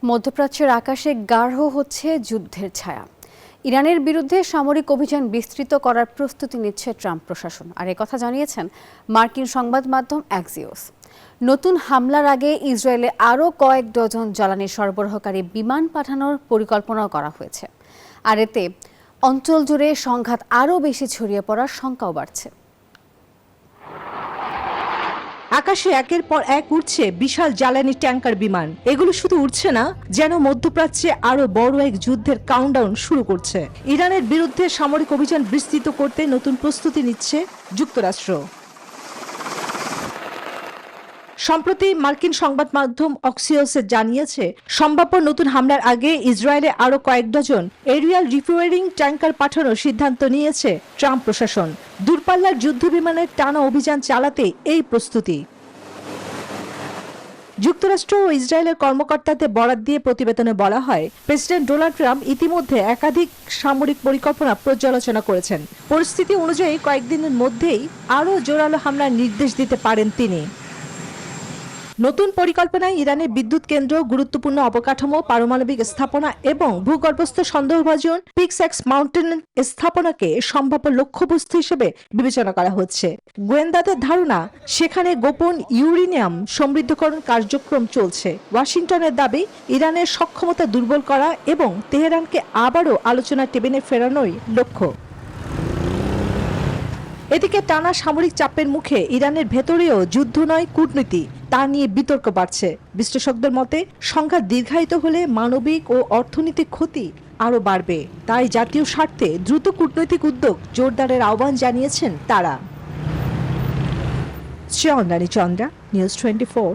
মধ্যপ্রাচ্যের আকাশে গাঢ় হচ্ছে যুদ্ধের ছায়া। ইরানের বিরুদ্ধে সামরিক অভিযান বিস্তৃত করার প্রস্তুতি নিচ্ছে ট্রাম্প প্রশাসন, আর একথা জানিয়েছেন মার্কিন সংবাদ মাধ্যম অ্যাক্সিওস। নতুন হামলার আগে ইসরায়েলে আরও কয়েক ডজন জ্বালানি সরবরাহকারী বিমান পাঠানোর পরিকল্পনাও করা হয়েছে, আর এতে অঞ্চল জুড়ে সংঘাত আরও বেশি ছড়িয়ে পড়ার শঙ্কাও বাড়ছে। আকাশে একের পর এক উঠছে বিশাল জ্বালানি ট্যাঙ্কার বিমান। এগুলো শুধু উঠছে না, যেন মধ্যপ্রাচ্যে আরো বড় এক যুদ্ধের কাউন্টডাউন শুরু করছে। ইরানের বিরুদ্ধে সামরিক অভিযান বিস্তৃত করতে নতুন প্রস্তুতি নিচ্ছে যুক্তরাষ্ট্র। সম্প্রতি মার্কিন সংবাদ মাধ্যম অক্সিওসে জানিয়েছে, সম্ভাব্য নতুন হামলার আগে ইসরায়েলে আরো কয়েক ডজন এরিয়াল রিফুয়েলিং ট্যাঙ্কার পাঠানোর সিদ্ধান্ত নিয়েছে ট্রাম্প প্রশাসন। দূরপাল্লার যুদ্ধ বিমানের টানা অভিযান চালাতে এই প্রস্তুতি। যুক্তরাষ্ট্র ও ইসরায়েলের কর্মকর্তাদের বরাত দিয়ে প্রতিবেদনে বলা হয়, প্রেসিডেন্ট ডোনাল্ড ট্রাম্প ইতিমধ্যে একাধিক সামরিক পরিকল্পনা পর্যালোচনা করেছেন। পরিস্থিতি অনুযায়ী কয়েকদিনের মধ্যেই আরও জোরালো হামলার নির্দেশ দিতে পারেন তিনি। নতুন পরিকল্পনায় ইরানের বিদ্যুৎ কেন্দ্র, গুরুত্বপূর্ণ অবকাঠামো, পারমাণবিক স্থাপনা এবং ভূগর্ভস্থ সন্দেহভাজন পিক্স মাউন্টেন স্থাপনাকে সম্ভাব্য লক্ষ্যবস্তু হিসেবে বিবেচনা করা হচ্ছে। গোয়েন্দাদের ধারণা, সেখানে গোপন ইউরেনিয়াম সমৃদ্ধকরণ কার্যক্রম চলছে। ওয়াশিংটনের দাবি, ইরানের সক্ষমতা দুর্বল করা এবং তেহরানকে আবারও আলোচনার টেবিলে ফেরানোই লক্ষ্য। এদিকে টানা সামরিক চাপের মুখে ইরানের ভেতরেও যুদ্ধ নয়, কূটনীতি, তা নিয়ে বিতর্ক বাড়ছে। বিশ্লেষকদের মতে, সংঘাত দীর্ঘায়িত হলে মানবিক ও অর্থনৈতিক ক্ষতি আরও বাড়বে। তাই জাতীয় স্বার্থে দ্রুত কূটনৈতিক উদ্যোগ জোরদারের আহ্বান জানিয়েছেন তারা। চন্দ্রা, নিউজ 24।